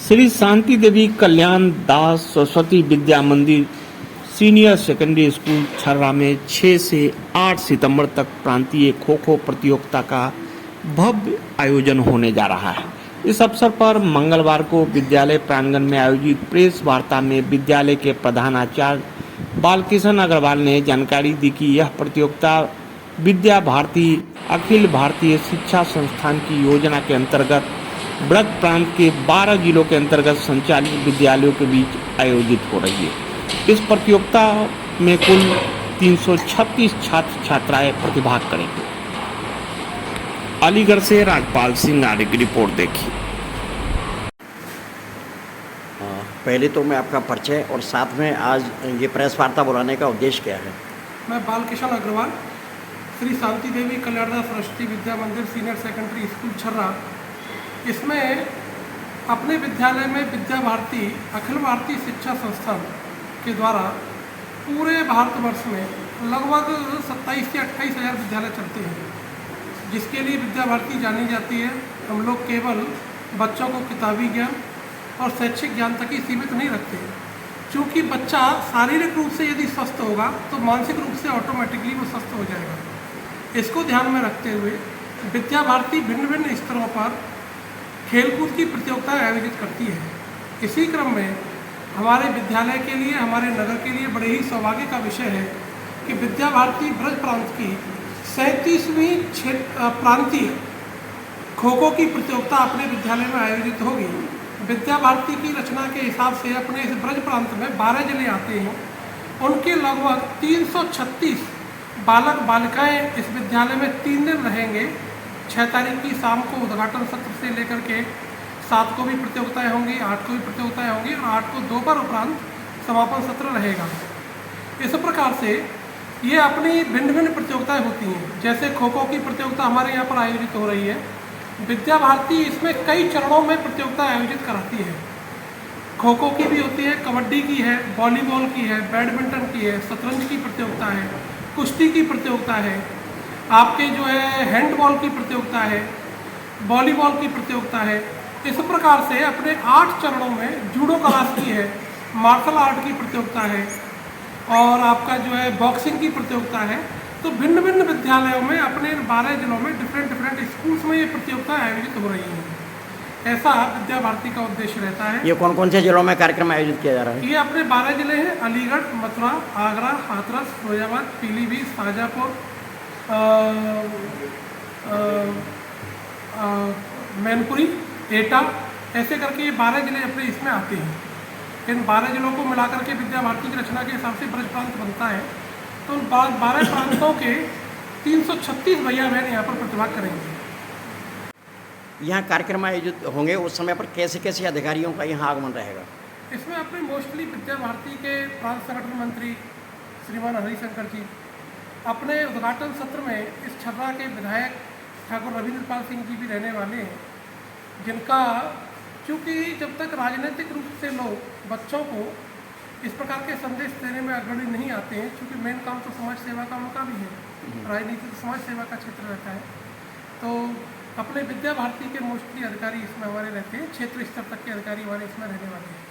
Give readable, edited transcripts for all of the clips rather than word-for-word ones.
श्री शांति देवी कल्याण दास सरस्वती विद्या मंदिर senior secondary school छर्रा में 6 से 8 सितंबर तक प्रांतीय खो खो प्रतियोगिता का भव्य आयोजन होने जा रहा है। इस अवसर पर मंगलवार को विद्यालय प्रांगण में आयोजित प्रेस वार्ता में विद्यालय के प्रधानाचार्य बालकिशन अग्रवाल ने जानकारी दी कि यह प्रतियोगिता विद्या भारती अखिल भारतीय शिक्षा संस्थान की योजना के अंतर्गत ब्रज प्रांत के 12 जिलों के अंतर्गत संचालित विद्यालयों के बीच आयोजित हो रही है। इस प्रतियोगिता में कुल 336 छात्र छात्राएं प्रतिभाग करेंगे। अलीगढ़ से राजपाल सिंह आर्य की रिपोर्ट देखिए। पहले तो मैं आपका परिचय और साथ में आज ये प्रेस वार्ता बुलाने का उद्देश्य क्या है? मैं बालकिशन अग्रवाल, श्री शांति देवी कल्याण दास सरस्वती विद्या मंदिर सीनियर सेकेंडरी स्कूल छर्रा, इसमें अपने विद्यालय में विद्या भारती अखिल भारतीय शिक्षा संस्थान के द्वारा पूरे भारतवर्ष में लगभग 27 से 28 हज़ार विद्यालय चलते हैं, जिसके लिए विद्या भारती जानी जाती है। हम लोग केवल बच्चों को किताबी ज्ञान और शैक्षिक ज्ञान तक ही सीमित नहीं रखते हैं, क्योंकि बच्चा शारीरिक रूप से यदि स्वस्थ होगा तो मानसिक रूप से ऑटोमेटिकली वो स्वस्थ हो जाएगा। इसको ध्यान में रखते हुए विद्या भारती भिन्न भिन्न स्तरों पर खेलकूद की प्रतियोगिताएं आयोजित करती है। इसी क्रम में हमारे विद्यालय के लिए, हमारे नगर के लिए बड़े ही सौभाग्य का विषय है कि विद्या भारती ब्रज प्रांत की 37वीं प्रांतीय खो खो की प्रतियोगिता अपने विद्यालय में आयोजित होगी। विद्या भारती की रचना के हिसाब से अपने इस ब्रज प्रांत में 12 जिले आते हैं। उनके लगभग 336 बालक बालिकाएं इस विद्यालय में 3 दिन रहेंगे। 6 तारीख की शाम को उद्घाटन सत्र से लेकर के 7 को भी प्रतियोगिताएं होंगी, 8 को भी प्रतियोगिताएं होंगी और 8 को दोपहर उपरांत समापन सत्र रहेगा। इस प्रकार से ये अपनी भिन्न भिन्न प्रतियोगिताएं होती हैं। जैसे खो खो की प्रतियोगिता हमारे यहाँ पर आयोजित हो रही है। विद्या भारती इसमें कई चरणों में प्रतियोगिता आयोजित कराती है। खो खो की भी होती है, कबड्डी की है, वॉलीबॉल की है, बैडमिंटन की है, शतरंज की प्रतियोगिता है, कुश्ती की प्रतियोगिता है, आपके जो है हैंडबॉल की प्रतियोगिता है, वॉलीबॉल की प्रतियोगिता है। इस प्रकार से अपने 8 चरणों में जूडो क्लास की है, मार्शल आर्ट की प्रतियोगिता है और आपका जो है बॉक्सिंग की प्रतियोगिता है। तो भिन्न भिन्न विद्यालयों में अपने 12 जिलों में डिफरेंट स्कूल्स में ये प्रतियोगिताएं आयोजित हो रही हैं। ऐसा विद्या भारती का उद्देश्य रहता है। ये कौन कौन से जिलों में कार्यक्रम आयोजित किया जा रहा है? ये अपने 12 जिले हैं: अलीगढ़, मथुरा, आगरा, हाथरस, फिरोजाबाद, पीलीभीत, शाजापुर, मैनपुरी, एटा, ऐसे करके ये 12 जिले अपने इसमें आते हैं। इन 12 जिलों को मिलाकर के विद्या भारती की रचना के हिसाब से ब्रज प्रांत बनता है। तो उन 12 प्रांतों के 336 भैया बहन यहाँ पर प्रतिभाग करेंगे। यहाँ कार्यक्रम आयोजित होंगे, उस समय पर कैसे कैसे अधिकारियों का यहाँ आगमन रहेगा? इसमें अपने मोस्टली विद्या भारती के प्रांत संगठन मंत्री श्रीमान हरिशंकर जी अपने उद्घाटन सत्र में इस छर्रा के विधायक ठाकुर रविंद्रपाल सिंह जी भी रहने वाले हैं, जिनका चूँकि जब तक राजनीतिक रूप से लोग बच्चों को इस प्रकार के संदेश देने में अग्रणी नहीं आते हैं, क्योंकि मेन काम तो समाज सेवा का उनका भी है, राजनीति तो समाज सेवा का क्षेत्र रहता है। तो अपने विद्या भारती के मोस्टली अधिकारी इसमें हमारे रहते हैं, क्षेत्र स्तर तक के अधिकारी हमारे इसमें रहने वाले हैं।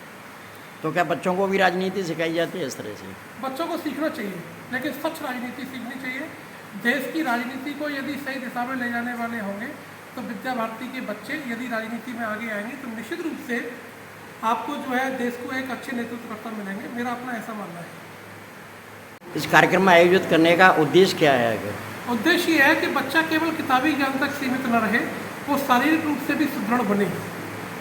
तो क्या बच्चों को भी राजनीति सिखाई जाती है इस तरह से? बच्चों को सीखना चाहिए, लेकिन सच राजनीति सीखनी चाहिए। देश की राजनीति को यदि सही दिशा में ले जाने वाले होंगे तो विद्या भारती के बच्चे यदि राजनीति में आगे आएंगे तो निश्चित रूप से आपको जो है देश को एक अच्छे नेतृत्वकर्ता मिलेंगे। मेरा अपना ऐसा मानना है। इस कार्यक्रम में आयोजित करने का उद्देश्य क्या है? उद्देश्य ये है कि बच्चा केवल किताबी ज्ञान तक सीमित न रहे, वो शारीरिक रूप से भी सुदृढ़ बने।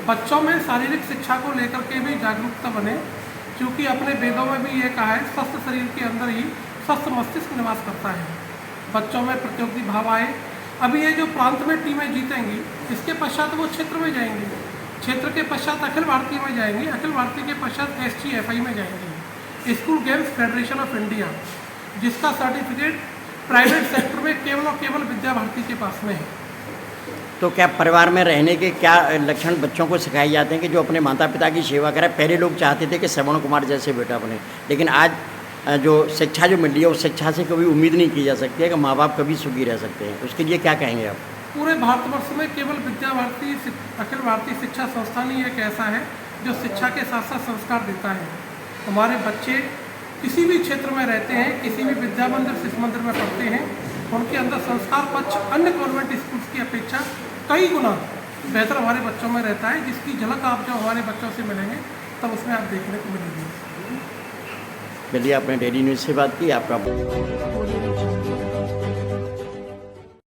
बच्चों में शारीरिक शिक्षा को लेकर के भी जागरूकता बने, क्योंकि अपने वेदों में भी ये कहा है स्वस्थ शरीर के अंदर ही स्वस्थ मस्तिष्क निवास करता है। बच्चों में प्रतियोगी भाव आए। अभी ये जो प्रांत में टीमें जीतेंगी, इसके पश्चात वो क्षेत्र में जाएंगे, क्षेत्र के पश्चात अखिल भारतीय में जाएंगे, अखिल भारतीय के पश्चात SGFI में जाएंगे, school games federation of India, जिसका सर्टिफिकेट प्राइवेट सेक्टर में केवल और केवल विद्या भारती के पास में है। तो क्या परिवार में रहने के क्या लक्षण बच्चों को सिखाए जाते हैं कि जो अपने माता पिता की सेवा करें? पहले लोग चाहते थे कि श्रवण कुमार जैसे बेटा बने, लेकिन आज जो शिक्षा जो मिल रही है उस शिक्षा से कभी उम्मीद नहीं की जा सकती है कि माँ बाप कभी सुखी रह सकते हैं। उसके लिए क्या कहेंगे आप? पूरे भारतवर्ष में केवल विद्या भारती अखिल भारतीय शिक्षा संस्थान ही एक ऐसा है जो शिक्षा के साथ साथ संस्कार देता है। हमारे बच्चे किसी भी क्षेत्र में रहते हैं, किसी भी विद्या मंदिर शिशु मंदिर में पढ़ते हैं, उनके अंदर संस्कार पक्ष अन्य कॉन्वेंट स्कूल्स की अपेक्षा कई गुना बेहतर हमारे बच्चों में रहता है, जिसकी झलक आप जब हमारे बच्चों से मिलेंगे तब उसमें आप देखने को मिलेगी। चलिए, आपने डेली न्यूज़ से बात की, आपका